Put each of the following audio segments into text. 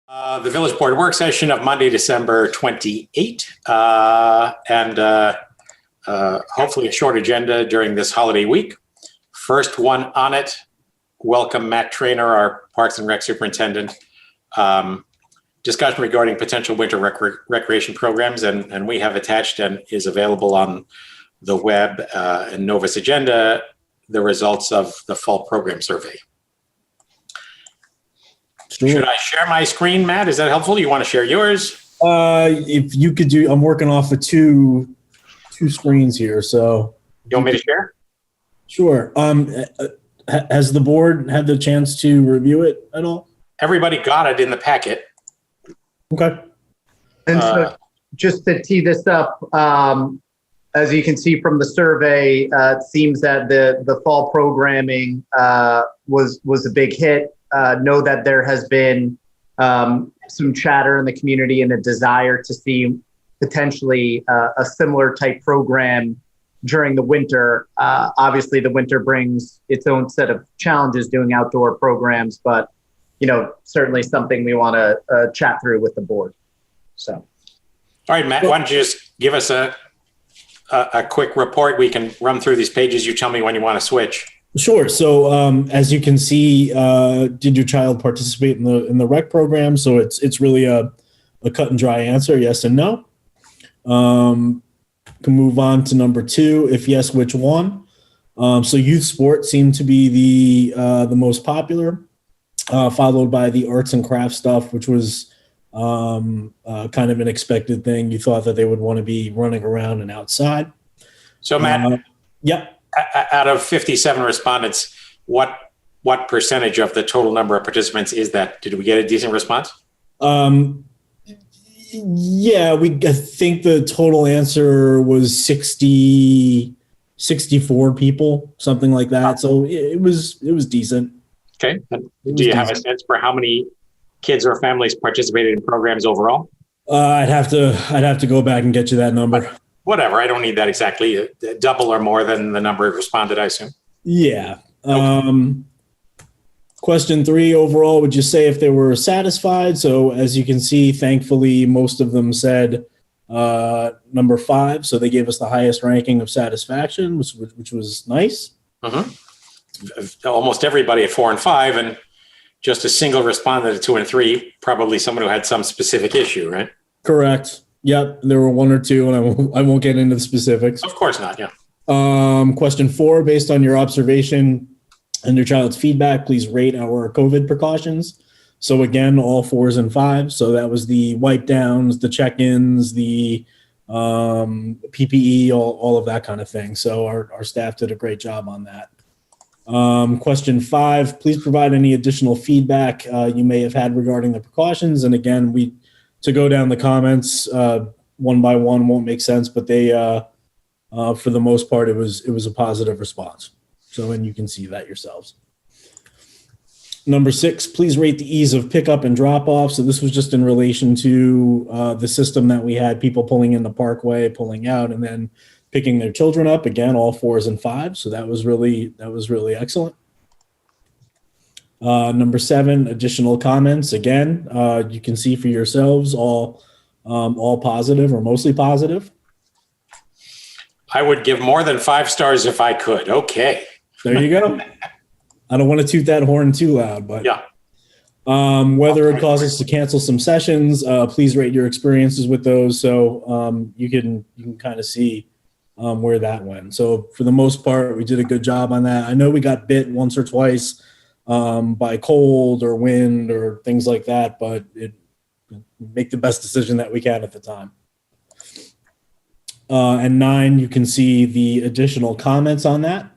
The village board work session of Monday, December 28, and hopefully a short agenda during this holiday week. First one on it, welcome Matt Trainer, our Parks and Rec Superintendent. Discussion regarding potential winter recreation programs, and we have attached and is available on the web and Novus agenda the results of the fall program survey. Sure. Should I share my screen, Matt? Is that helpful? You want to share yours? If you could do, I'm working off of two screens here. So you want me to share? Sure. Has the board had the chance to review it at all? Everybody got it in the packet. Okay. And so just to tee this up, as you can see from the survey, it seems that the fall programming was a big hit. Know that there has been some chatter in the community and a desire to see potentially a similar type program during the winter. Obviously, the winter brings its own set of challenges doing outdoor programs, but certainly something we want to chat through with the board. So, all right, Matt, why don't you just give us a quick report? We can run through these pages. You tell me when you want to switch. Sure. So as you can see, did your child participate in the rec program? So it's really a cut and dry answer, yes and no. Can move on to number 2. If yes, which one? So youth sports seemed to be the most popular, followed by the arts and crafts stuff, which was kind of an expected thing. You thought that they would want to be running around and outside. So Matt, yep. Out of 57 respondents, what percentage of the total number of participants is that? Did we get a decent response? Yeah, I think the total answer was 64 people, something like that. So it was decent. Okay. Do you have a sense for how many kids or families participated in programs overall? I'd have to go back and get you that number. Whatever. I don't need that exactly. Double or more than the number responded, I assume. Yeah. Okay. Question 3, overall, would you say if they were satisfied? So as you can see, thankfully, most of them said number 5. So they gave us the highest ranking of satisfaction, which was nice. Mm-hmm. Almost everybody at 4 and 5, and just a single respondent at 2 and 3, probably someone who had some specific issue, right? Correct. Yep, there were 1 or 2, and I won't get into the specifics. Of course not, yeah. Question 4, based on your observation and your child's feedback, please rate our COVID precautions. So again, all 4s and 5s. So that was the wipe downs, the check-ins, the PPE, all of that kind of thing. So our staff did a great job on that. Question 5, please provide any additional feedback you may have had regarding the precautions. And again, to go down the comments one by one won't make sense, but they, for the most part, it was a positive response. So, and you can see that yourselves. Number 6, please rate the ease of pickup and drop off. So this was just in relation to the system that we had, people pulling in the parkway, pulling out, and then picking their children up. Again, all 4s and 5s. So that was really excellent. Number 7, additional comments. Again, you can see for yourselves all positive or mostly positive. I would give more than 5 stars if I could. Okay. There you go. I don't want to toot that horn too loud, but yeah. Whether it causes us to cancel some sessions, please rate your experiences with those. So you can kind of see where that went. So for the most part, we did a good job on that. I know we got bit once or twice by cold or wind or things like that, but make the best decision that we can at the time. And 9, you can see the additional comments on that.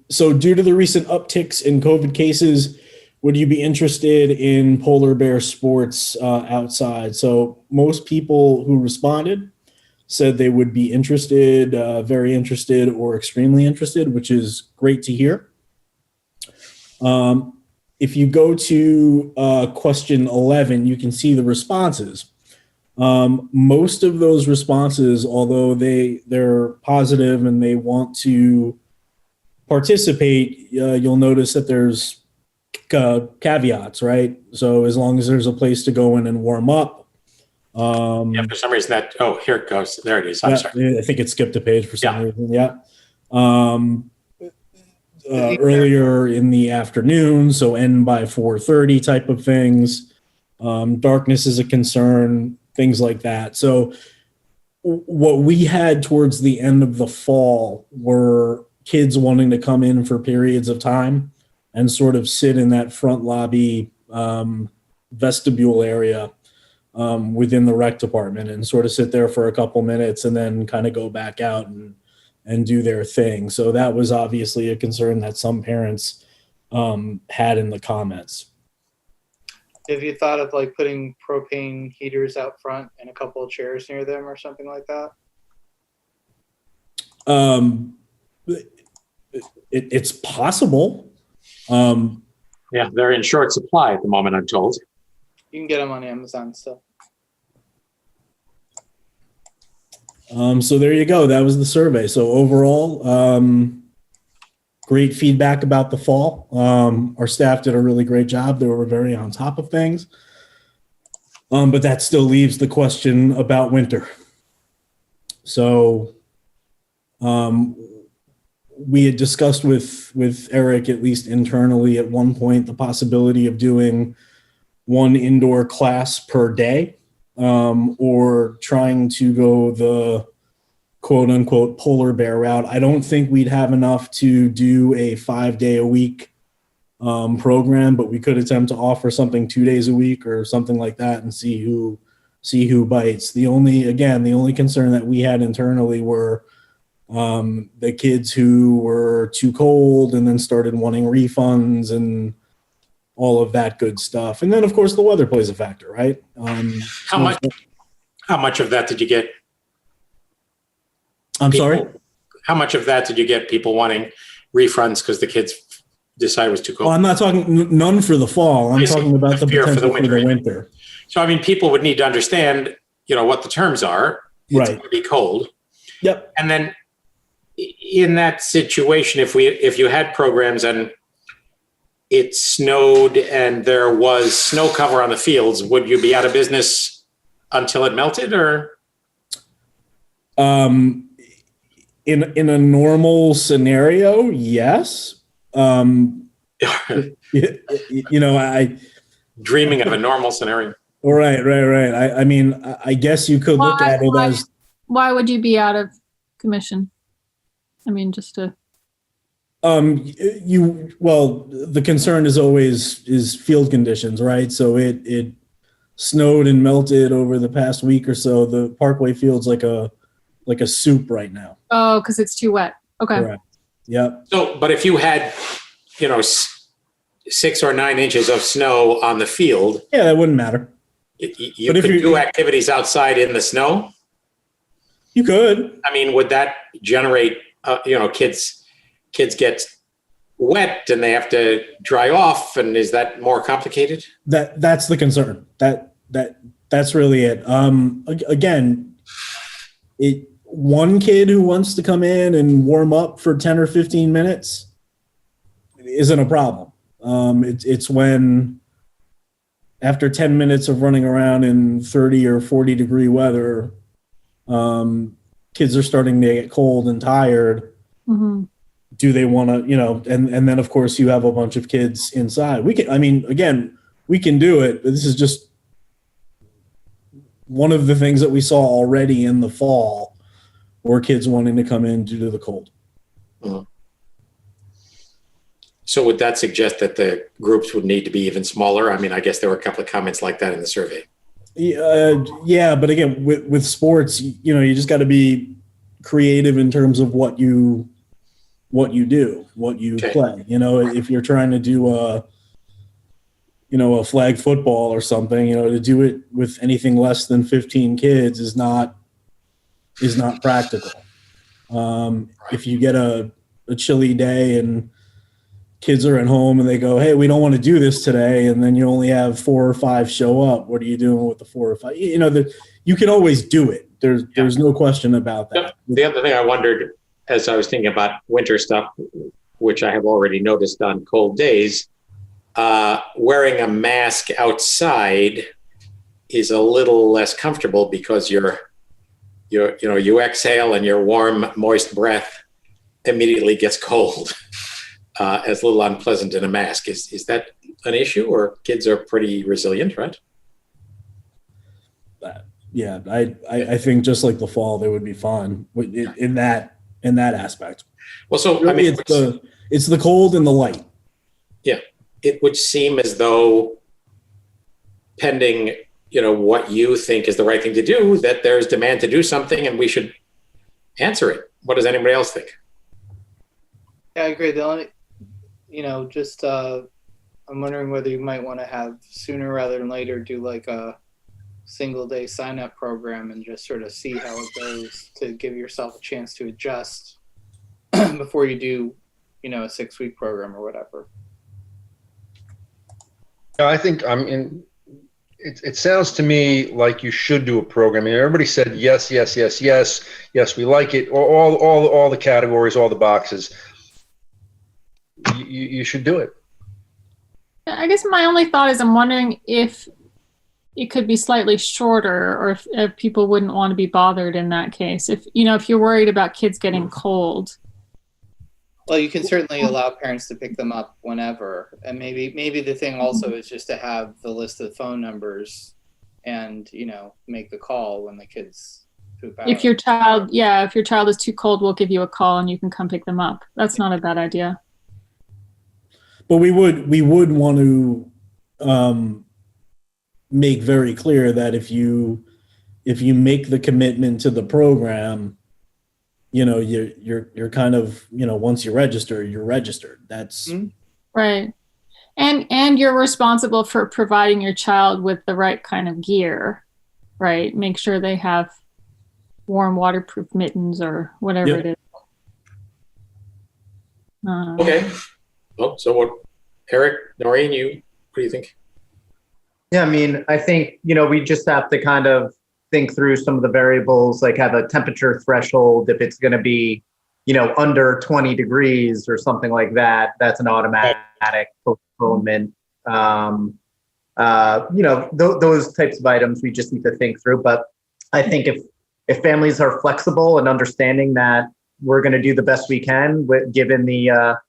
So due to the recent upticks in COVID cases, would you be interested in polar bear sports outside? So most people who responded said they would be interested, very interested, or extremely interested, which is great to hear. If you go to question 11, you can see the responses. Most of those responses, although they're positive and they want to participate, you'll notice that there's caveats, right? So as long as there's a place to go in and warm up. Yeah, for some reason here it goes. There it is. I'm sorry. I think it skipped a page for some Yeah. reason. Yeah. Earlier in the afternoon, so end by 4:30 type of things. Darkness is a concern, things like that. So what we had towards the end of the fall were kids wanting to come in for periods of time and sort of sit in that front lobby vestibule area within the rec department and sort of sit there for a couple minutes and then kind of go back out and do their thing. So that was obviously a concern that some parents had in the comments. Have you thought of like putting propane heaters out front and a couple of chairs near them or something like that? It's possible. Yeah, they're in short supply at the moment, I'm told. You can get them on Amazon still. So there you go. That was the survey. So overall, great feedback about the fall. Our staff did a really great job. They were very on top of things. But that still leaves the question about winter. So we had discussed with Eric, at least internally at one point, the possibility of doing one indoor class per day, or trying to go the quote unquote polar bear route. I don't think we'd have enough to do a 5-day-a-week program, but we could attempt to offer something 2 days a week or something like that and see who bites. The only concern that we had internally were the kids who were too cold and then started wanting refunds and all of that good stuff. And then of course the weather plays a factor, right? How much of that did you get? I'm sorry? How much of that did you get people wanting refunds because the kids decided it was too cold? Well, I'm not talking none for the fall. I'm talking about the fear potential for the winter. So, I mean, people would need to understand, what the terms are. It's Right. going to be cold. Yep. And then in that situation, if you had programs and it snowed and there was snow cover on the fields, would you be out of business until it melted, or? In a normal scenario, yes. I Dreaming of a normal scenario. right. I mean, I guess you could look at it as. Why would you be out of commission? I mean, just to. The concern is always field conditions, right? So it snowed and melted over the past week or so. The Parkway field's like a soup right now. Oh, because it's too wet. Okay. Correct. Yep. So, but if you had, 6 or 9 inches of snow on the field, Yeah, that wouldn't matter. you But if could you- do activities outside in the snow. You could. I mean, would that generate, kids get wet and they have to dry off, and is that more complicated? That's the concern. That's really it. Again, one kid who wants to come in and warm up for 10 or 15 minutes isn't a problem. It's when after 10 minutes of running around in 30 or 40 degree weather, kids are starting to get cold and tired. Mm-hmm. Do they want to, and then of course you have a bunch of kids inside. We can do it, but this is just one of the things that we saw already in the fall, were kids wanting to come in due to the cold. Mhm. So would that suggest that the groups would need to be even smaller? I mean, I guess there were a couple of comments like that in the survey. Yeah, but again, with sports, you just got to be creative in terms of what you do, what you Okay. play. If you're trying to do a flag football or something, to do it with anything less than 15 kids is not practical. If you get a chilly day and kids are at home and they go, hey, we don't want to do this today, and then you only have 4 or 5 show up, what are you doing with the 4 or 5? You can always do it. There's no question about that. The other thing I wondered as I was thinking about winter stuff which I have already noticed on cold days, wearing a mask outside is a little less comfortable because you exhale and your warm, moist breath immediately gets cold. It's a little unpleasant in a mask. Is that an issue, or kids are pretty resilient, right? Yeah, I think just like the fall, they would be fine in that aspect. Well, so Really, it's the cold and the light. Yeah, it would seem as though, pending what you think is the right thing to do, that there's demand to do something, and we should answer it. What does anybody else think? Yeah, I agree. The only, just I'm wondering whether you might want to have sooner rather than later do like a single day sign up program and just sort of see how it goes to give yourself a chance to adjust before you do, a 6-week program or whatever. Yeah, I think it sounds to me like you should do a program. I mean, everybody said yes, yes, yes, yes, yes. We like it. All the categories, all the boxes. You should do it. I guess my only thought is I'm wondering if it could be slightly shorter, or if people wouldn't want to be bothered in that case. If you're worried about kids getting cold. Well, you can certainly allow parents to pick them up whenever. And maybe the thing also is just to have the list of phone numbers and, make the call when the kids poop out. If your child is too cold, we'll give you a call and you can come pick them up. That's not a bad idea. But we would want to make very clear that if you make the commitment to the program, you're kind of, once you're registered. That's right. And you're responsible for providing your child with the right kind of gear, right? Make sure they have warm waterproof mittens or whatever it is. Okay. Well, so what, Eric, Noreen, what do you think? Yeah, I mean, I think, we just have to kind of think through some of the variables, like have a temperature threshold. If it's going to be, under 20 degrees or something like that, that's an automatic postponement. Those types of items we just need to think through. But I think if families are flexible and understanding that we're going to do the best we can given the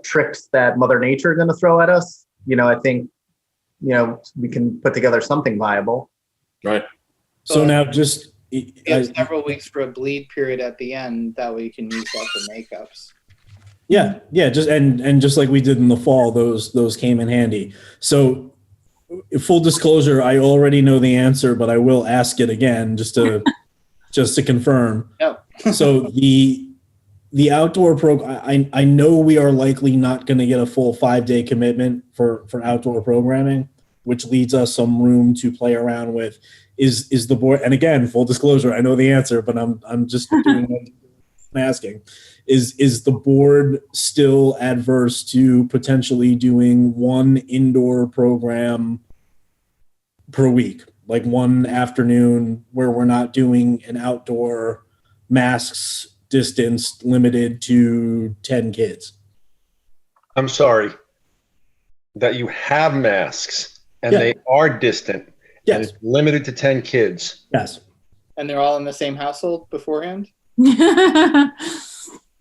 tricks that Mother Nature is going to throw at us, I think, we can put together something viable. Right. So now just you have several weeks for a bleed period at the end. That way you can use that for makeups. Yeah. Just and just like we did in the fall, those came in handy. So, full disclosure, I already know the answer, but I will ask it again just to confirm. No. So the outdoor program, I know we are likely not going to get a full 5-day commitment for outdoor programming, which leaves us some room to play around with. Is the board, and again, full disclosure, I know the answer, but I'm just doing what I'm asking. Is the board still adverse to potentially doing one indoor program per week, like one afternoon where we're not doing an outdoor masks distance limited to 10 kids? I'm sorry that you have masks and they are distant. Yes. And it's limited to 10 kids. Yes. And they're all in the same household beforehand?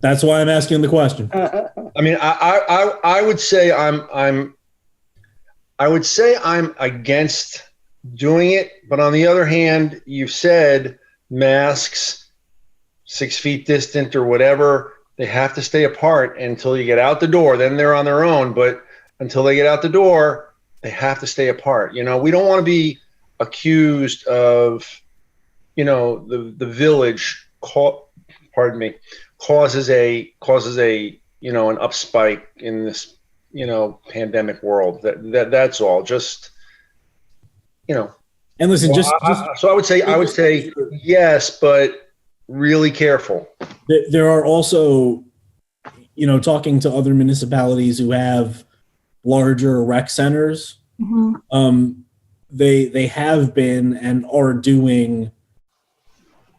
That's why I'm asking the question. I mean, I would say I'm against doing it, but on the other hand, you said masks 6 feet distant or whatever, they have to stay apart until you get out the door. Then they're on their own, but until they get out the door, they have to stay apart. We don't want to be accused of, the village causes a an upspike in this pandemic world. That's all. Just And listen, so I would say yes, but really careful. There are also, talking to other municipalities who have larger rec centers. Mm-hmm. They have been and are doing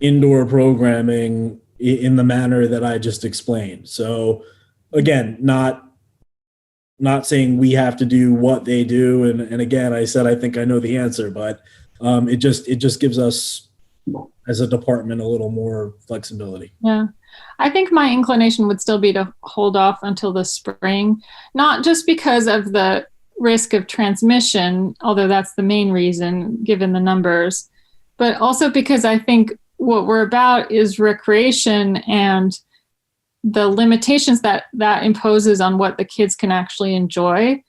indoor programming, in the manner that I just explained. So again, not saying we have to do what they do. And again, I said, I think I know the answer, but it just gives us as a department a little more flexibility. Yeah. I think my inclination would still be to hold off until the spring, not just because of the risk of transmission, although that's the main reason given the numbers, but also because I think what we're about is recreation, and the limitations that imposes on what the kids can actually enjoy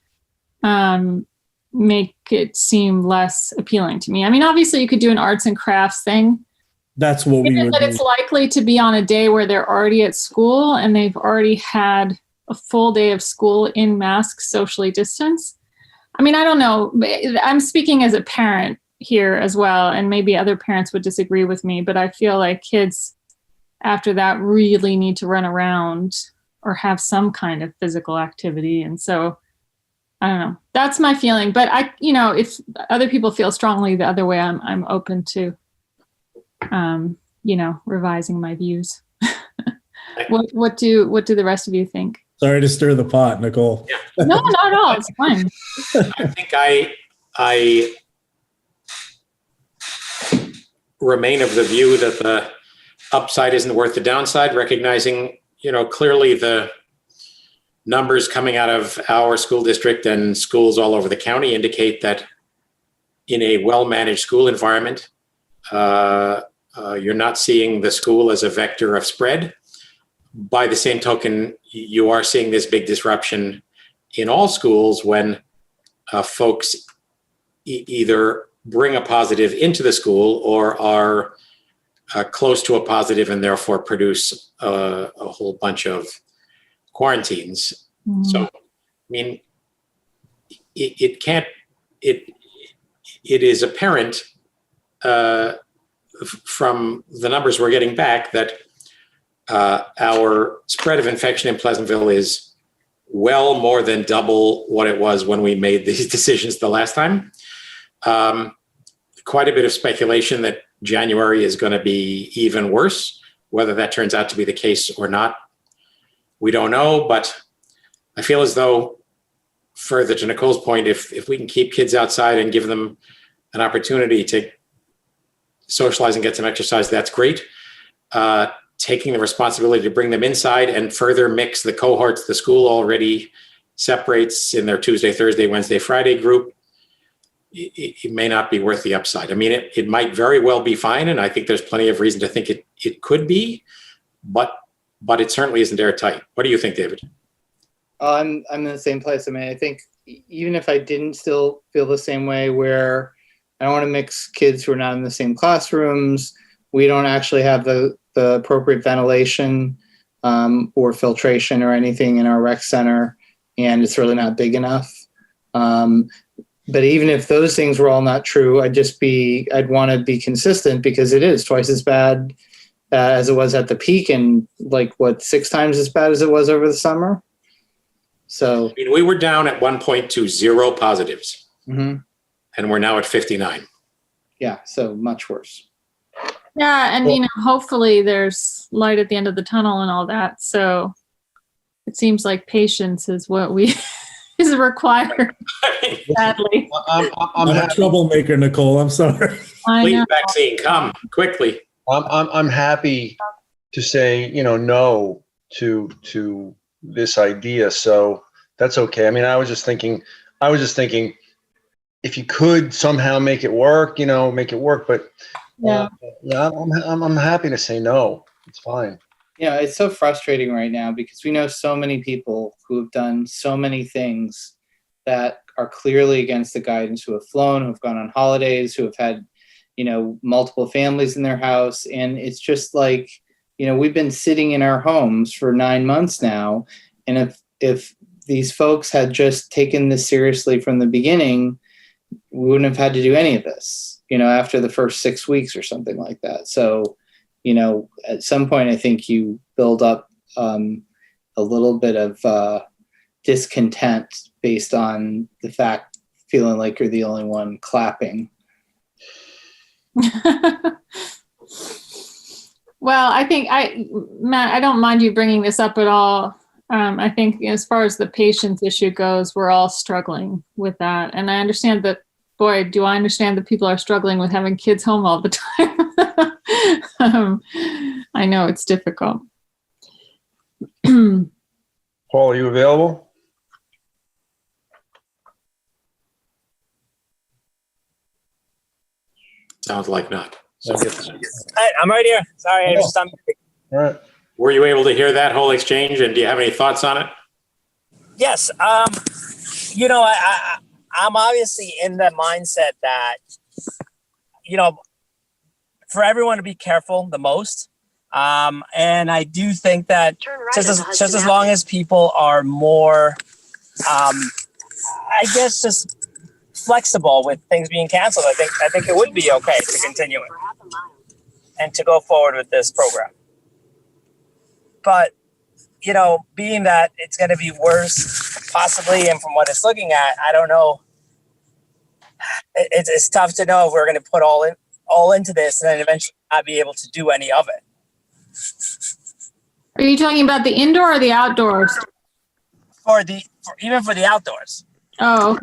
make it seem less appealing to me. I mean, obviously you could do an arts and crafts thing. That's what we would But do. it's likely to be on a day where they're already at school and they've already had a full day of school in masks, socially distanced. I mean, I don't know. I'm speaking as a parent here as well, and maybe other parents would disagree with me, but I feel like kids after that really need to run around or have some kind of physical activity. And so I don't know. That's my feeling. But if other people feel strongly the other way, I'm open to revising my views. What do the rest of you think? Sorry to stir the pot, Nicole. Yeah. No, not at all. It's fine. I think I remain of the view that the upside isn't worth the downside, recognizing, clearly the numbers coming out of our school district and schools all over the county indicate that in a well-managed school environment, you're not seeing the school as a vector of spread. By the same token, you are seeing this big disruption in all schools when folks either bring a positive into the school or are close to a positive and therefore produce a whole bunch of quarantines. Mm-hmm. So, I mean, it is apparent from the numbers we're getting back that our spread of infection in Pleasantville is well more than double what it was when we made these decisions the last time. Quite a bit of speculation that January is going to be even worse. Whether that turns out to be the case or not, we don't know. But I feel as though, further to Nicole's point, if we can keep kids outside and give them an opportunity to socialize and get some exercise, that's great. Taking the responsibility to bring them inside and further mix the cohorts the school already separates in their Tuesday, Thursday, Wednesday, Friday group, it may not be worth the upside. I mean, it might very well be fine, and I think there's plenty of reason to think it could be, but it certainly isn't airtight. What do you think, David? I'm in the same place. I mean, I think even if I didn't still feel the same way, where I don't want to mix kids who are not in the same classrooms, we don't actually have the appropriate ventilation or filtration or anything in our rec center, and it's really not big enough. But even if those things were all not true, I'd want to be consistent, because it is twice as bad as it was at the peak, and 6 times as bad as it was over the summer. So I mean, we were down at one point to 0 positives, mm-hmm. and we're now at 59. Yeah, so much worse. Yeah, and hopefully there's light at the end of the tunnel and all that. So it seems like patience is what is required. Sadly, I'm a troublemaker, Nicole. I'm sorry. Please, vaccine, come quickly. I'm happy to say no to this idea, so that's okay. I mean, I was just thinking if you could somehow make it work, but yeah, I'm happy to say no. It's fine. Yeah, it's so frustrating right now, because we know so many people who have done so many things that are clearly against the guidance, who have flown, who have gone on holidays, who have had, multiple families in their house. And it's just we've been sitting in our homes for 9 months now. And if these folks had just taken this seriously from the beginning, we wouldn't have had to do any of this, after the first 6 weeks or something like that. So, at some point, I think you build up a little bit of discontent based on the fact, feeling like you're the only one clapping. Well, Matt, I don't mind you bringing this up at all. I think as far as the patience issue goes, we're all struggling with that. And I understand that, boy, do I understand that people are struggling with having kids home all the time. I know it's difficult. Paul, are you available? Sounds like not. So, I'm right here. Sorry, I just All right. were you able to hear that whole exchange, and do you have any thoughts on it? yes. I'm obviously in the mindset that, for everyone to be careful the most. And I do think that just as long as people are more, I guess, just flexible with things being canceled, I think it would be okay to continue it and to go forward with this program. But, being that it's going to be worse, possibly, and from what it's looking at, I don't know. It's tough to know if we're going to put all into this and then eventually not be able to do any of it. Are you talking about the indoor or the outdoors? Even for the outdoors. Oh, okay.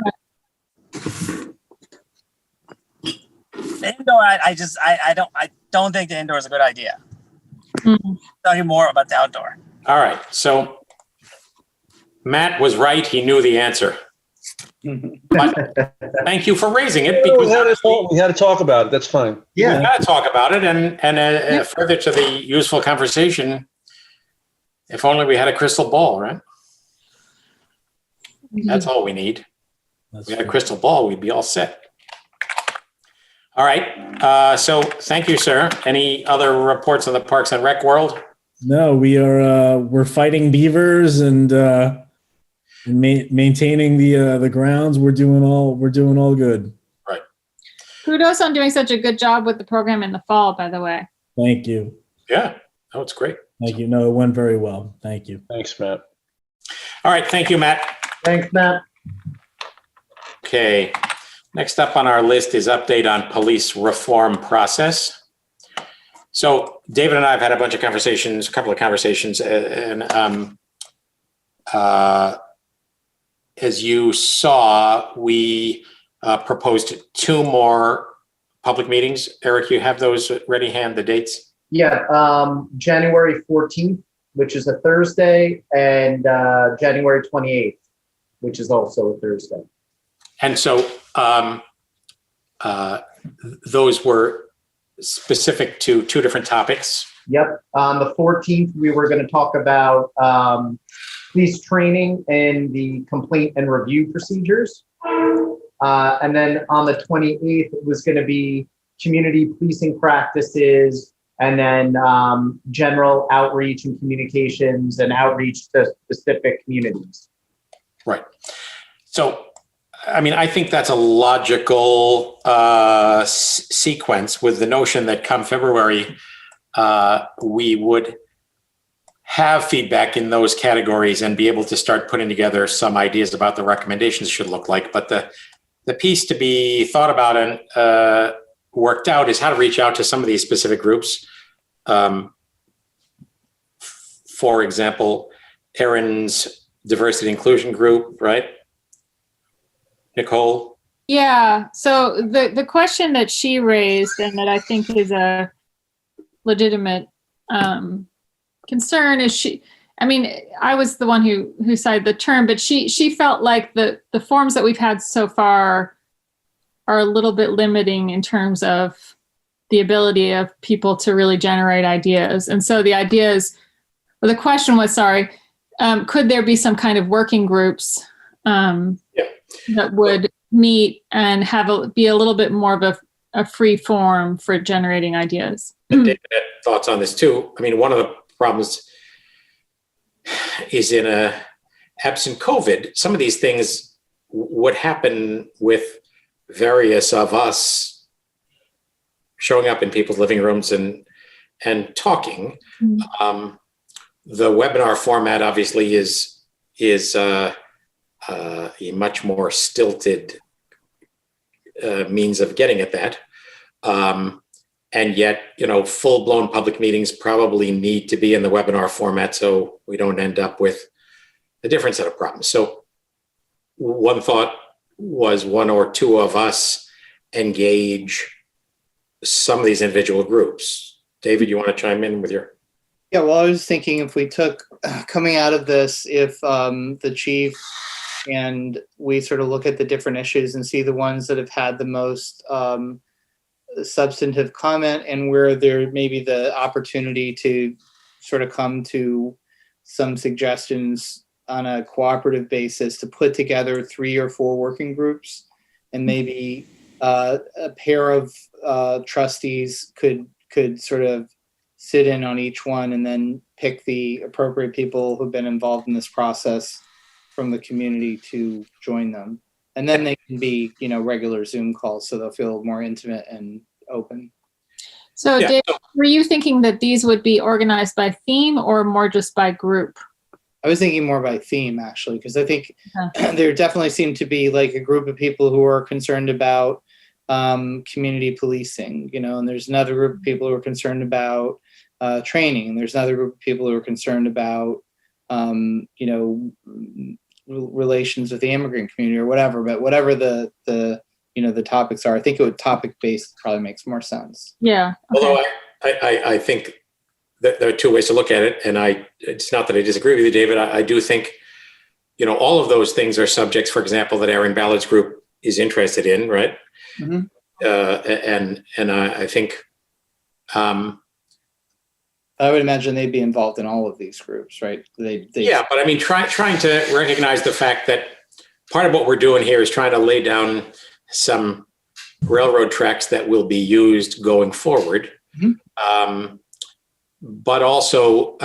The indoor, I don't think the indoor is a good idea. Tell you more about the outdoor. All right. So Matt was right. He knew the answer. But thank you for raising it, because We had to talk about it. That's fine. we got to talk about it. And further to the useful conversation, if only we had a crystal ball, right? That's all we need. If we had a crystal ball, we'd be all set. All right. So thank you, sir. Any other reports on the Parks and Rec world? No, we're fighting beavers and maintaining the grounds. We're doing all good. Right. Kudos on doing such a good job with the program in the fall, by the way. Thank you. Yeah. Oh, it's great. Thank you. No, it went very well. Thank you. Thanks, Matt. All right. Thank you, Matt. Thanks, Matt. Okay. Next up on our list is update on police reform process. So David and I have had a couple of conversations, and as you saw, we proposed 2 more public meetings. Eric, you have those ready hand, the dates? Yeah, January 14th, which is a Thursday, and January 28th, which is also a Thursday. And so those were specific to 2 different topics. Yep. On the 14th, we were going to talk about police training and the complaint and review procedures. And then on the 28th, it was going to be community policing practices, and then general outreach and communications and outreach to specific communities. Right. So, I mean, I think that's a logical sequence, with the notion that come February, we would have feedback in those categories and be able to start putting together some ideas about the recommendations should look like. But the piece to be thought about and worked out is how to reach out to some of these specific groups. For example, Erin's diversity inclusion group, right? Nicole? Yeah. So the question that she raised, and that I think is a legitimate concern, is I was the one who cited the term, but she felt like the forms that we've had so far are a little bit limiting in terms of the ability of people to really generate ideas. And so the question was, could there be some kind of working groups that would meet and be a little bit more of a free form for generating ideas? David had thoughts on this too. I mean, one of the problems is absent COVID, some of these things would happen with various of us showing up in people's living rooms and talking. Mm-hmm. The webinar format obviously is a much more stilted means of getting at that. And yet, full-blown public meetings probably need to be in the webinar format so we don't end up with a different set of problems. So one thought was one or two of us engage some of these individual groups. David, you want to chime in with your? Yeah, well, I was thinking if we took, coming out of this, if the chief and we sort of look at the different issues and see the ones that have had the most substantive comment and where there may be the opportunity to sort of come to some suggestions on a cooperative basis to put together 3 or 4 working groups, and maybe a pair of trustees could sort of sit in on each one and then pick the appropriate people who've been involved in this process from the community to join them. And then they can be, regular Zoom calls, so they'll feel more intimate and open. So, Yeah. Dave, were you thinking that these would be organized by theme or more just by group? I was thinking more by theme, actually, because I think there definitely seemed to be like a group of people who are concerned about community policing, and there's another group of people who are concerned about training, and there's another group of people who are concerned about, relations with the immigrant community or whatever. But whatever the topics are, I think topic-based probably makes more sense. Yeah. Okay. Although I think that there are 2 ways to look at it, and it's not that I disagree with you, David. I do think, all of those things are subjects, for example, that Aaron Ballard's group is interested in, right? Mm-hmm. And I think. I would imagine they'd be involved in all of these groups, right? Yeah, but I mean, trying to recognize the fact that part of what we're doing here is trying to lay down some railroad tracks that will be used going forward. Mm-hmm. But also,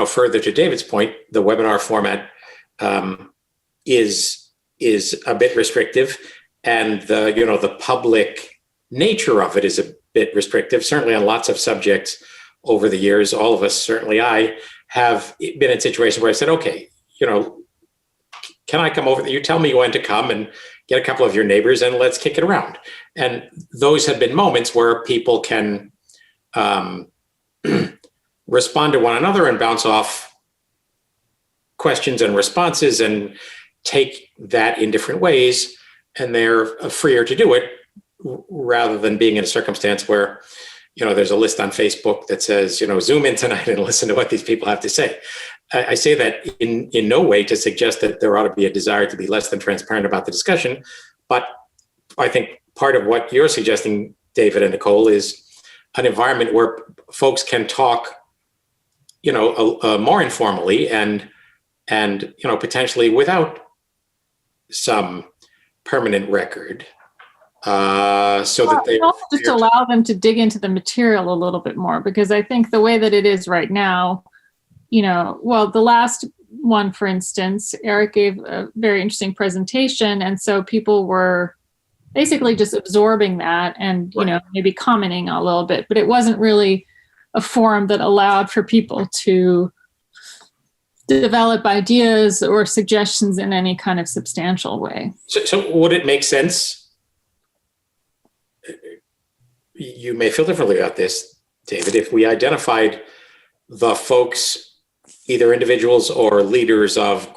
further to David's point, the webinar format is a bit restrictive, and the public nature of it is a bit restrictive. Certainly on lots of subjects over the years, all of us, certainly I, have been in situations where I said, okay, can I come over? You tell me when to come and get a couple of your neighbors and let's kick it around. And those have been moments where people can respond to one another and bounce off questions and responses and take that in different ways. And they're freer to do it rather than being in a circumstance where, there's a list on Facebook that says, Zoom in tonight and listen to what these people have to say. I say that in no way to suggest that there ought to be a desire to be less than transparent about the discussion. But I think part of what you're suggesting, David and Nicole, is an environment where folks can talk, more informally and potentially without some permanent record. So that they also just allow them to dig into the material a little bit more, because I think the way that it is right now, the last one, for instance, Eric gave a very interesting presentation, and so people were basically just absorbing that and maybe commenting a little bit, but it wasn't really a forum that allowed for people to develop ideas or suggestions in any kind of substantial way. So would it make sense? You may feel differently about this, David, if we identified the folks, either individuals or leaders of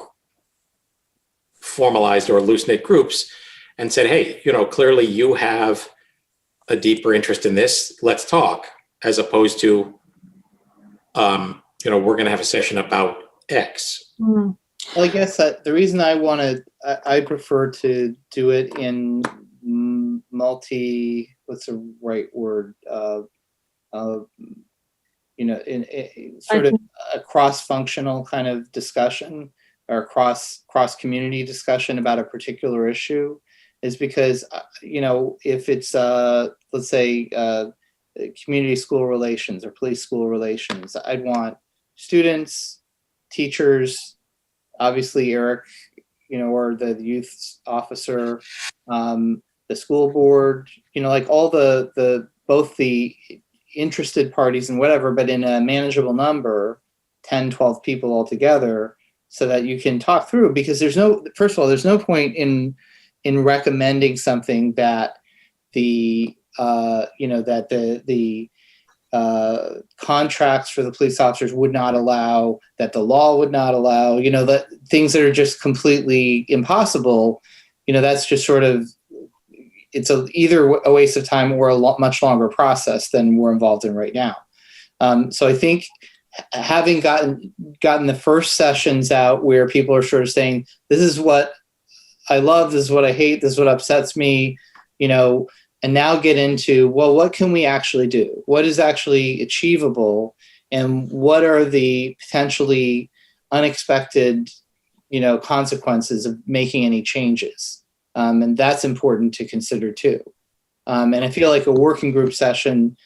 formalized or loose-knit groups, and said, hey, clearly you have a deeper interest in this, let's talk, as opposed to, we're going to have a session about X. Mm. Well, I guess that the reason I prefer to do it in what's the right word? In sort of a cross-functional kind of discussion or cross-community discussion about a particular issue is because, if it's, let's say, community school relations or police school relations, I'd want students, teachers, obviously Eric, or the youth officer, the school board, like all both the interested parties and whatever, but in a manageable number, 10, 12 people altogether, so that you can talk through, because there's no point in recommending something that the that the contracts for the police officers would not allow, that the law would not allow, that things that are just completely impossible, that's just sort of, it's either a waste of time or a much longer process than we're involved in right now. So I think having gotten the first sessions out where people are sort of saying, this is what I love, this is what I hate, this is what upsets me, and now get into, well, what can we actually do? What is actually achievable? And what are the potentially unexpected, consequences of making any changes? And that's important to consider too. And I feel like a working group session,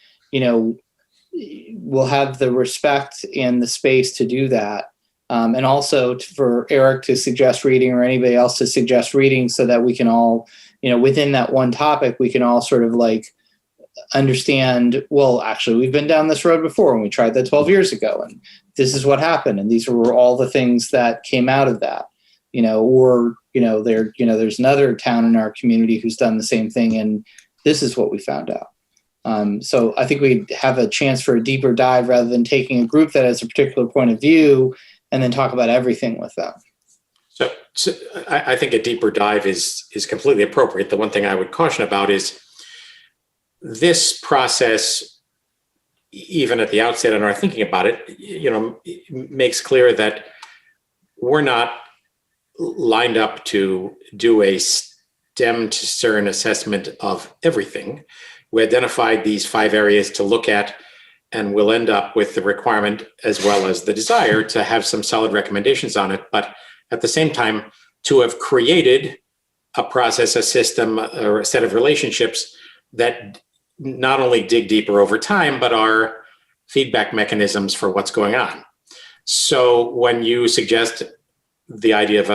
will have the respect and the space to do that. And also for Eric to suggest reading or anybody else to suggest reading so that we can all, within that one topic, we can all sort of like understand, well, actually, we've been down this road before and we tried that 12 years ago. And this is what happened. And these were all the things that came out of that, there's another town in our community who's done the same thing. And this is what we found out. So I think we have a chance for a deeper dive rather than taking a group that has a particular point of view and then talk about everything with them. So I think a deeper dive is completely appropriate. The one thing I would caution about is this process, even at the outset in our thinking about it, makes clear that we're not lined up to do a stem to stern assessment of everything. We identified these 5 areas to look at, and we'll end up with the requirement as well as the desire to have some solid recommendations on it. But at the same time, to have created a process, a system, or a set of relationships that not only dig deeper over time, but are feedback mechanisms for what's going on. So when you suggest the idea of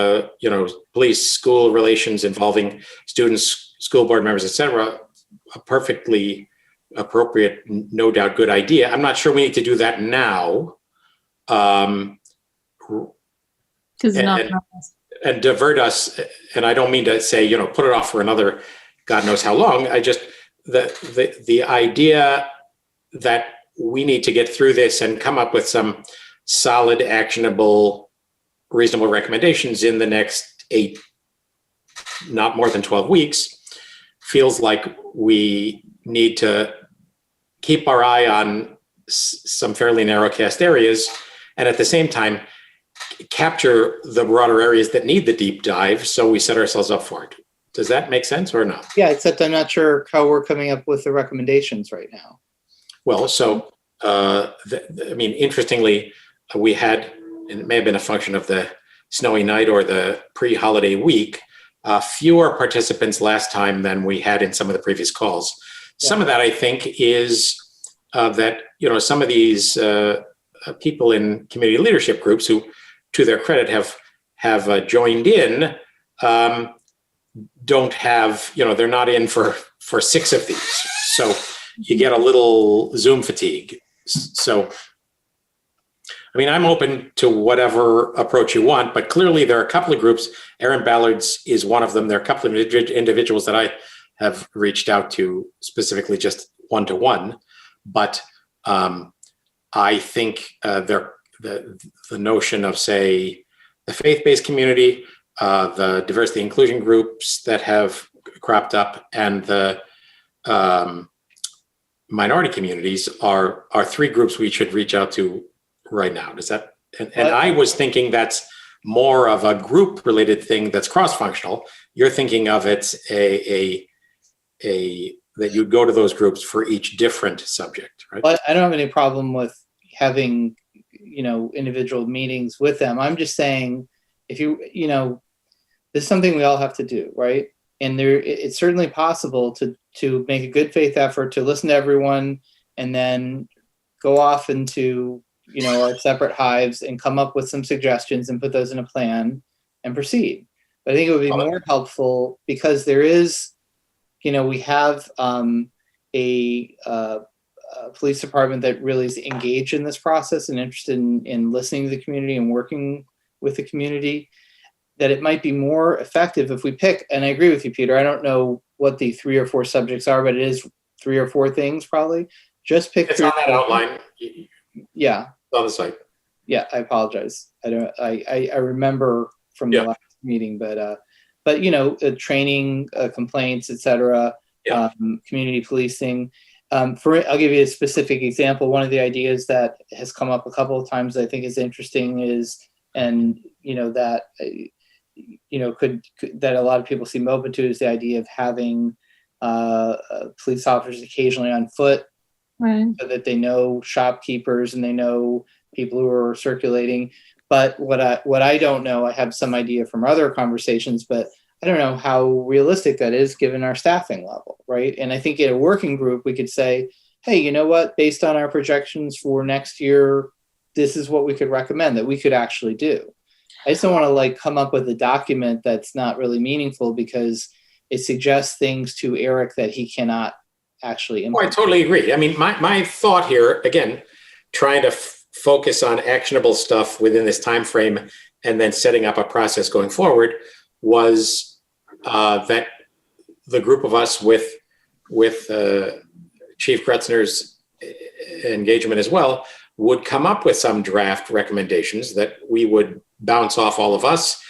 police school relations involving students, school board members, et cetera, a perfectly appropriate, no doubt good idea. I'm not sure we need to do that now. And divert us, and I don't mean to say, put it off for another God knows how long. I just, the idea that we need to get through this and come up with some solid, actionable, reasonable recommendations in the next 8, not more than 12 weeks, feels like we need to keep our eye on some fairly narrow-cast areas, and at the same time, capture the broader areas that need the deep dive, so we set ourselves up for it. Does that make sense or not? Yeah, except I'm not sure how we're coming up with the recommendations right now. Well, so, interestingly, we had, and it may have been a function of the snowy night or the pre-holiday week, fewer participants last time than we had in some of the previous calls. Yeah. Some of that, I think, is that, some of these people in community leadership groups who, to their credit, have joined in, don't have, they're not in for 6 of these. So you get a little Zoom fatigue. So, I'm open to whatever approach you want, but clearly there are a couple of groups. Aaron Ballard's is one of them. There are a couple of individuals that I have reached out to specifically just one-to-one, but I think the notion of, say, the faith-based community, the diversity inclusion groups that have cropped up, and the minority communities are 3 groups we should reach out to right now. Does that? And I was thinking that's more of a group-related thing that's cross-functional. You're thinking of it's a that you'd go to those groups for each different subject, right? Well, I don't have any problem with having individual meetings with them. I'm just saying, if this is something we all have to do, right? And it's certainly possible to make a good faith effort to listen to everyone and then go off into our separate hives and come up with some suggestions and put those in a plan and proceed. But I think it would be more helpful because there is, we have a police department that really is engaged in this process and interested in listening to the community and working with the community, that it might be more effective if we pick, and I agree with you, Peter, I don't know what the 3 or 4 subjects are, but it is 3 or 4 things probably. Just pick It's through on that outline. Yeah. On the site. Yeah, I apologize. I remember from Yeah. the last meeting, but you know, training, complaints, etc. Yeah. Community policing. I'll give you a specific example. One of the ideas that has come up a couple of times I think is interesting is, and you know that you know could that a lot of people seem open to, is the idea of having police officers occasionally on foot, Right. so that they know shopkeepers and they know people who are circulating. But what I don't know, I have some idea from other conversations, but I don't know how realistic that is given our staffing level, right? And I think in a working group, we could say, hey, you know what, based on our projections for next year, this is what we could recommend that we could actually do. I just don't want to like come up with a document that's not really meaningful because it suggests things to Eric that he cannot actually Oh, I implement. totally agree. I mean, my thought here, again, trying to focus on actionable stuff within this time frame and then setting up a process going forward was that the group of us with Chief Kretzner's engagement as well would come up with some draft recommendations that we would bounce off all of us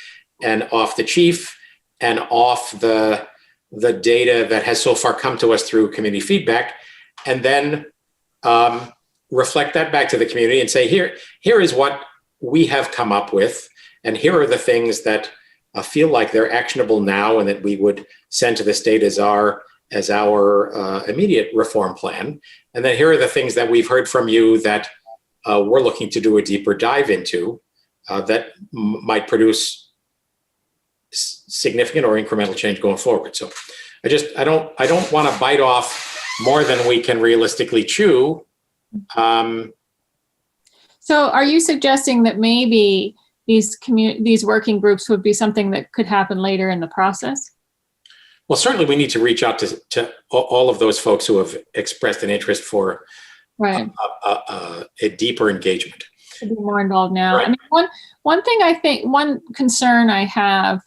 and off the chief and off the data that has so far come to us through community feedback, and then reflect that back to the community and say, here is what we have come up with, and here are the things that feel like they're actionable now and that we would send to the state as our immediate reform plan. And then here are the things that we've heard from you that we're looking to do a deeper dive into that might produce significant or incremental change going forward. So I don't want to bite off more than we can realistically chew. So are you suggesting that maybe these working groups would be something that could happen later in the process? Well, certainly we need to reach out to all of those folks who have expressed an interest for Right. a deeper engagement. To be more involved now. Right. I mean, one thing I think, one concern I have,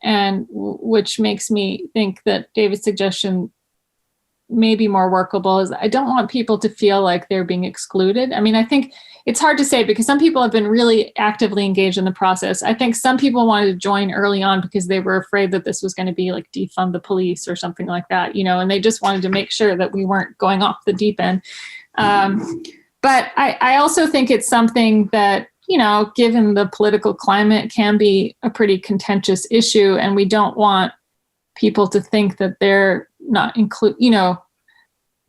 and which makes me think that David's suggestion may be more workable, is I don't want people to feel like they're being excluded. I mean, I think it's hard to say because some people have been really actively engaged in the process. I think some people wanted to join early on because they were afraid that this was going to be like defund the police or something like that, you know, and they just wanted to make sure that we weren't going off the deep end. But I also think it's something that, you know, given the political climate, can be a pretty contentious issue, and we don't want people to think that they're not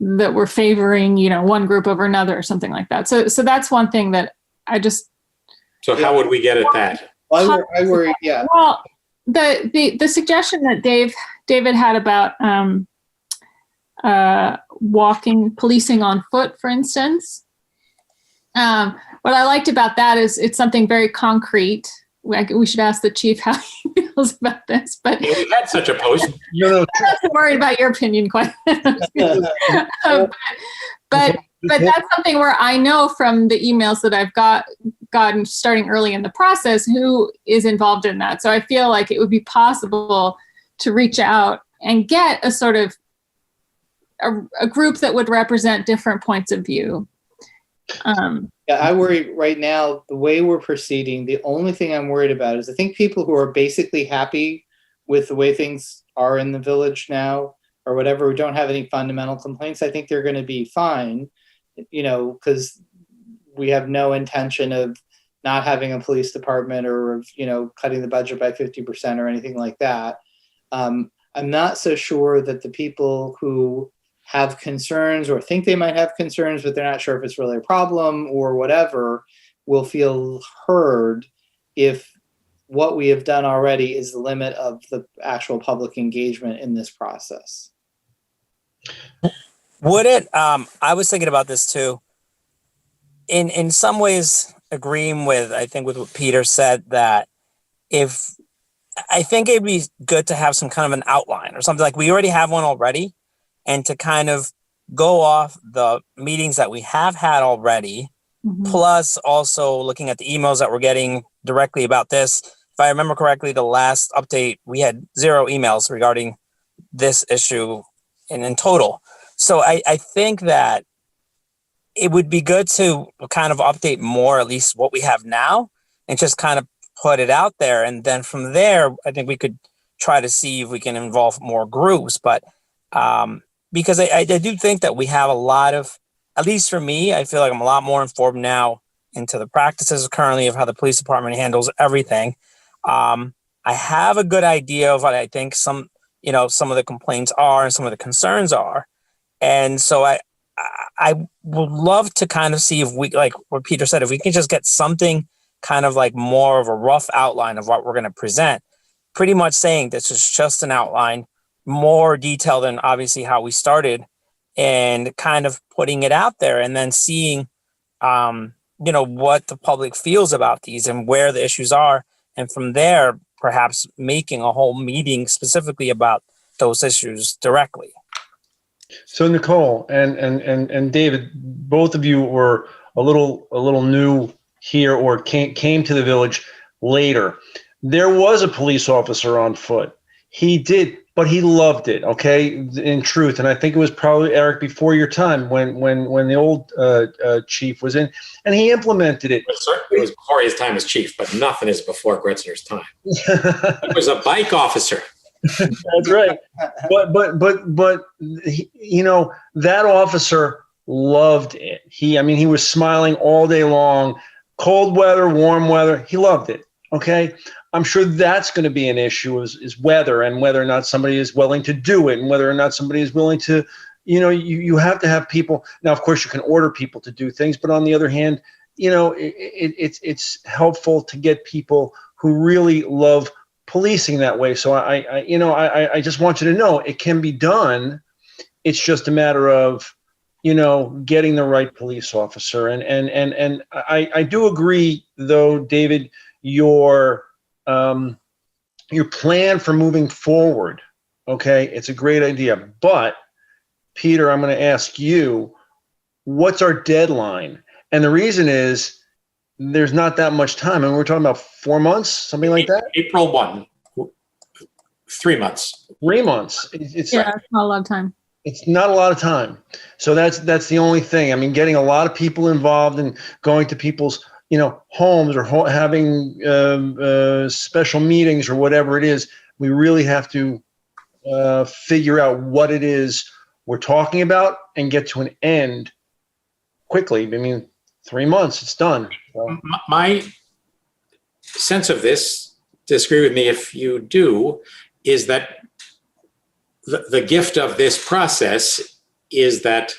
that we're favoring, you know, one group over another or something like that. So that's one thing that I just. So how would we get at that? I worry, yeah. Well, the suggestion that David had about policing on foot, for instance. What I liked about that is it's something very concrete. We should ask the chief how he feels about this. But Yeah, we had such a post. No, I'm not worried about your opinion quite. but that's something where I know from the emails that I've gotten starting early in the process who is involved in that. So I feel like it would be possible to reach out and get a sort of a group that would represent different points of view. Yeah, I worry right now, the way we're proceeding, the only thing I'm worried about is I think people who are basically happy with the way things are in the village now or whatever, who don't have any fundamental complaints, I think they're going to be fine, you know, because we have no intention of not having a police department or of, you know, cutting the budget by 50% or anything like that. I'm not so sure that the people who have concerns or think they might have concerns, but they're not sure if it's really a problem or whatever, will feel heard if what we have done already is the limit of the actual public engagement in this process. Would it, I was thinking about this too, in some ways agreeing with, I think with what Peter said, that I think it'd be good to have some kind of an outline or something, like we already have one already, and to kind of go off the meetings that we have had already, plus also looking at the emails that we're getting directly about this. If I remember correctly, the last update, we had 0 emails regarding this issue in total. So I think that it would be good to kind of update more, at least what we have now, and just kind of put it out there. And then from there, I think we could try to see if we can involve more groups. But because I do think that we have a lot of, at least for me, I feel like I'm a lot more informed now into the practices currently of how the police department handles everything. I have a good idea of what I think some of the complaints are and some of the concerns are. And so I would love to kind of see if we, like what Peter said, if we can just get something kind of like more of a rough outline of what we're going to present, pretty much saying this is just an outline, more detailed than obviously how we started, and kind of putting it out there and then seeing, what the public feels about these and where the issues are. And from there, perhaps making a whole meeting specifically about those issues directly. So Nicole and David, both of you were a little new here or came to the village later. There was a police officer on foot. He did, but he loved it. Okay, in truth, and I think it was probably, Eric, before your time when the old chief was in, and he implemented it. It was before his time as chief, but nothing is before Gretzner's time. He was a bike officer. That's right. But that officer loved it. He was smiling all day long, cold weather, warm weather. He loved it. Okay. I'm sure that's going to be an issue is weather and whether or not somebody is willing to do it and whether or not somebody is willing to, you have to have people. Now, of course, you can order people to do things, but on the other hand, it's helpful to get people who really love policing that way. So I just want you to know it can be done. It's just a matter of, getting the right police officer. And I do agree though, David, your plan for moving forward. Okay. It's a great idea, but Peter, I'm going to ask you, what's our deadline? And the reason is, there's not that much time. And we're talking about 4 months, something like that. April 1, 3 months. 3 months. It's not a lot of time. It's not a lot of time. So that's the only thing. Getting a lot of people involved and going to people's, homes or having special meetings or whatever it is. We really have to figure out what it is we're talking about and get to an end quickly. 3 months, it's done. So. My sense of this, disagree with me if you do, is that the gift of this process is that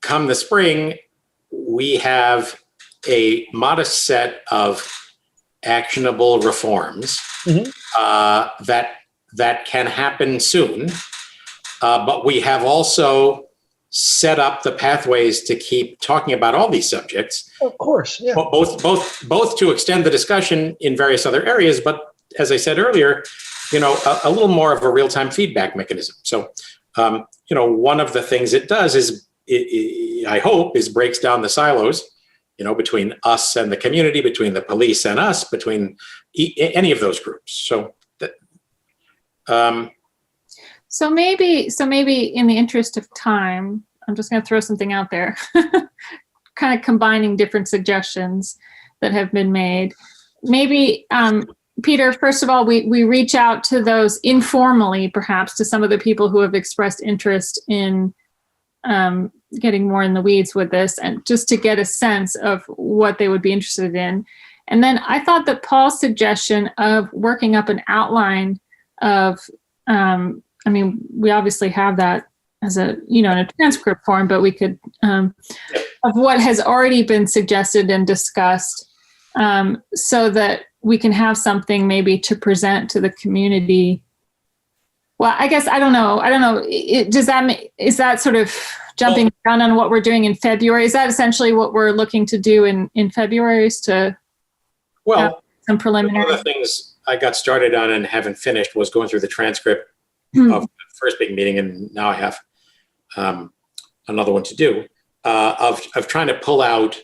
come the spring, we have a modest set of actionable reforms that can happen soon, but we have also set up the pathways to keep talking about all these subjects. Of course, yeah. Both to extend the discussion in various other areas, but as I said earlier, a little more of a real-time feedback mechanism. So, one of the things it does is, I hope, is breaks down the silos, between us and the community, between the police and us, between any of those groups. So, So maybe in the interest of time, I'm just going to throw something out there, kind of combining different suggestions that have been made. Maybe, Peter, first of all, we reach out to those informally, perhaps, to some of the people who have expressed interest in getting more in the weeds with this, and just to get a sense of what they would be interested in. And then I thought that Paul's suggestion of working up an outline of, we obviously have that as in a transcript form, but we could, of what has already been suggested and discussed, so that we can have something maybe to present to the community. Well, I guess, I don't know. Is that sort of jumping down on what we're doing in February? Is that essentially what we're looking to do in February, is to have some preliminary? One of the things I got started on and haven't finished was going through the transcript of the first big meeting, and now I have another one to do, of trying to pull out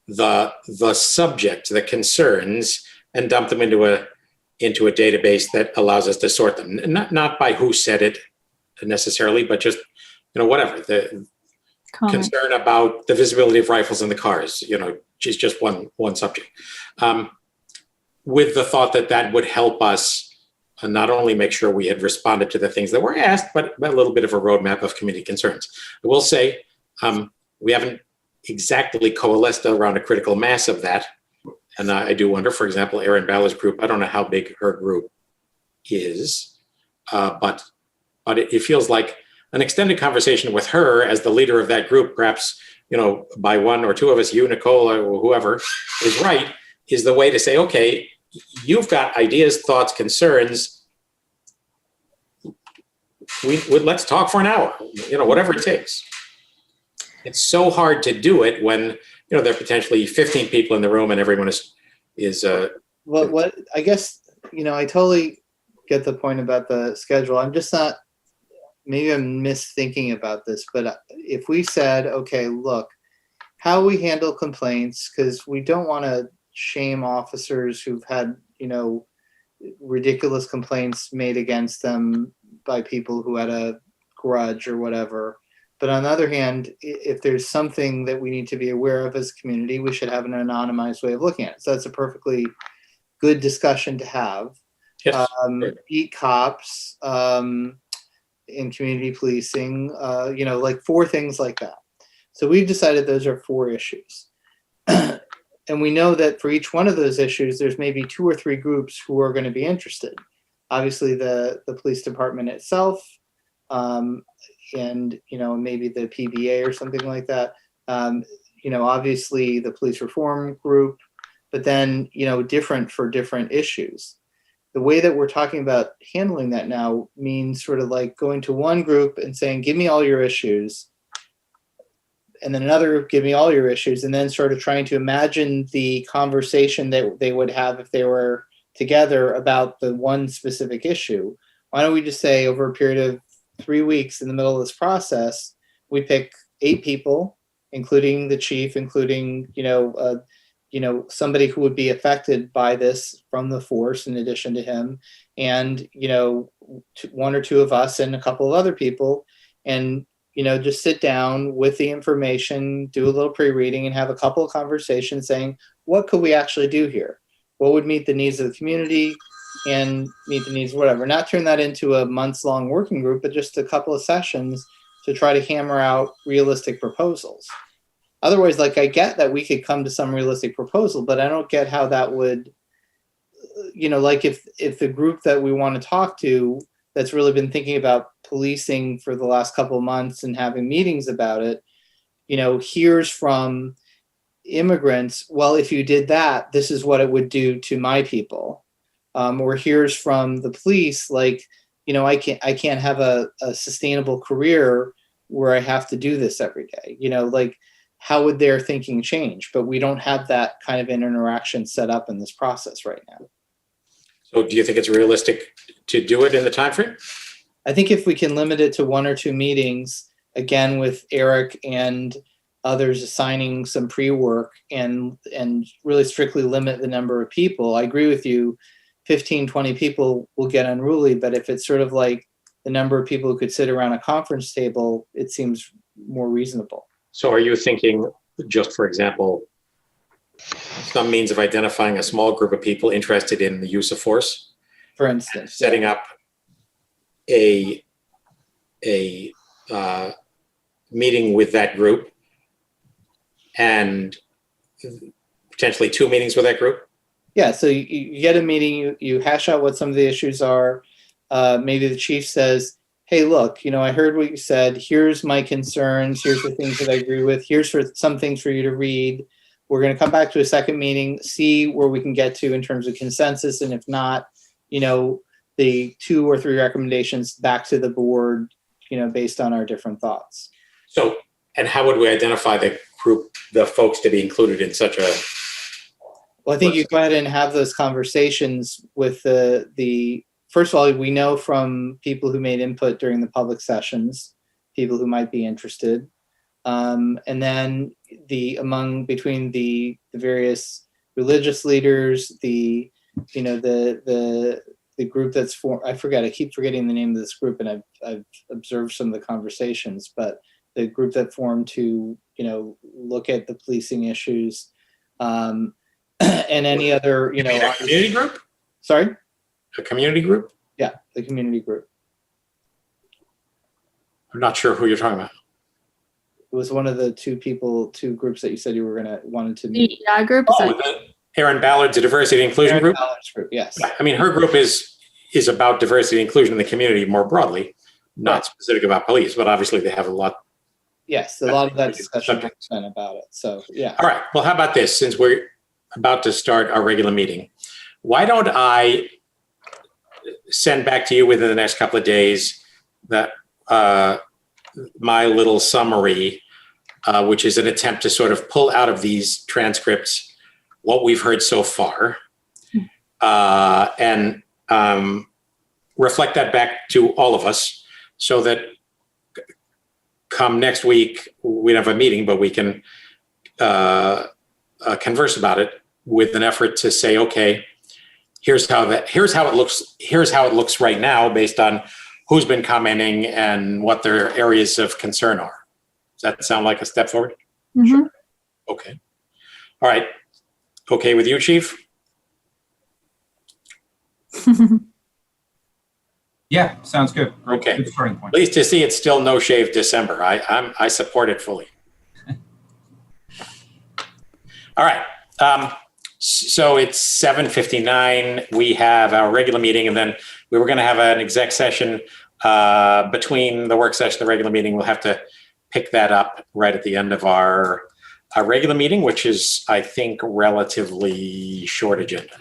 the subject, the concerns, and dump them into a database that allows us to sort them. Not by who said it necessarily, but just whatever, the Comment. concern about the visibility of rifles in the cars, is just one subject. With the thought that would help us not only make sure we had responded to the things that were asked, but a little bit of a roadmap of community concerns. I will say we haven't exactly coalesced around a critical mass of that. And I do wonder, for example, Erin Ballard's group, I don't know how big her group is, but it feels like an extended conversation with her as the leader of that group, perhaps, by one or two of us, you, Nicole, or whoever is right, is the way to say, okay, you've got ideas, thoughts, concerns. Let's talk for an hour, whatever it takes. It's so hard to do it when, there are potentially 15 people in the room and everyone is What I guess, I totally get the point about the schedule. I'm just not, maybe I'm misthinking about this, but if we said, okay, look, how we handle complaints, because we don't want to shame officers who've had, ridiculous complaints made against them by people who had a grudge or whatever. But on the other hand, if there's something that we need to be aware of as a community, we should have an anonymized way of looking at it. So that's a perfectly good discussion to have. Yes. Beat cops in community policing, like 4 things like that. So we've decided those are 4 issues. And we know that for each one of those issues, there's maybe 2 or 3 groups who are going to be interested. Obviously, the police department itself, and maybe the PBA or something like that. Obviously the police reform group, but then different for different issues. The way that we're talking about handling that now means sort of like going to one group and saying, give me all your issues, and then another group, give me all your issues, and then sort of trying to imagine the conversation that they would have if they were together about the one specific issue. Why don't we just say over a period of 3 weeks in the middle of this process, we pick 8 people, including the chief, including, somebody who would be affected by this from the force in addition to him, and, 1 or 2 of us and a couple of other people, and, just sit down with the information, do a little pre-reading, and have a couple of conversations saying, what could we actually do here? What would meet the needs of the community and meet the needs, whatever. Not turn that into a months-long working group, but just a couple of sessions to try to hammer out realistic proposals. Otherwise, I get that we could come to some realistic proposal, but I don't get how that would, if the group that we want to talk to that's really been thinking about policing for the last couple of months and having meetings about it, hears from immigrants, well, if you did that, this is what it would do to my people. Or hears from the police, I can't have a sustainable career where I have to do this every day. How would their thinking change? But we don't have that kind of an interaction set up in this process right now. So do you think it's realistic to do it in the time frame? I think if we can limit it to 1 or 2 meetings, again, with Eric and others assigning some pre-work and really strictly limit the number of people. I agree with you. 15, 20 people will get unruly, but if it's sort of like the number of people who could sit around a conference table, it seems more reasonable. So are you thinking, just for example, some means of identifying a small group of people interested in the use of force? For instance, setting up a meeting with that group and potentially 2 meetings with that group? Yeah, so you get a meeting, you hash out what some of the issues are. Maybe the chief says, hey, look, I heard what you said. Here's my concerns. Here's the things that I agree with. Here's some things for you to read. We're going to come back to a second meeting, see where we can get to in terms of consensus. And if not, the 2 or 3 recommendations back to the board, based on our different thoughts. So, and how would we identify the group, the folks to be included in such a? Well, I think you go ahead and have those conversations with the first of all, we know from people who made input during the public sessions, people who might be interested. And then between the various religious leaders, the the group that's I keep forgetting the name of this group, and I've observed some of the conversations, but the group that formed to, look at the policing issues, and any other, You mean a community group? Sorry? A community group? Yeah, the community group. I'm not sure who you're talking about. It was one of the two groups that you said you were wanted to meet. DEI group? Is that- Erin Ballard's a diversity and inclusion Aaron group? Ballard's group, yes. Yeah, I mean, her group is about diversity and inclusion in the community more broadly, not specific about police, but obviously they have a lot. Yes, a lot of that discussion has been about it. So, yeah. All right. Well, how about this? Since we're about to start our regular meeting, why don't I send back to you within the next couple of days that my little summary, which is an attempt to sort of pull out of these transcripts what we've heard so far, and reflect that back to all of us so that come next week, we don't have a meeting, but we can converse about it with an effort to say, okay, here's how it looks right now based on who's been commenting and what their areas of concern are. Does that sound like a step forward? Mhm. Sure. Okay. All right. Okay with you, Chief? Yeah, sounds good. Great, Okay. Good starting point. Pleased to see it's still no shave December. I support it fully. All right. So it's 7:59. We have our regular meeting, and then we were going to have an exec session between the work session and the regular meeting. We'll have to pick that up right at the end of our regular meeting, which is, I think, relatively short agenda.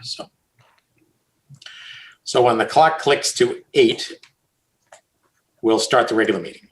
So when the clock clicks to 8, we'll start the regular meeting.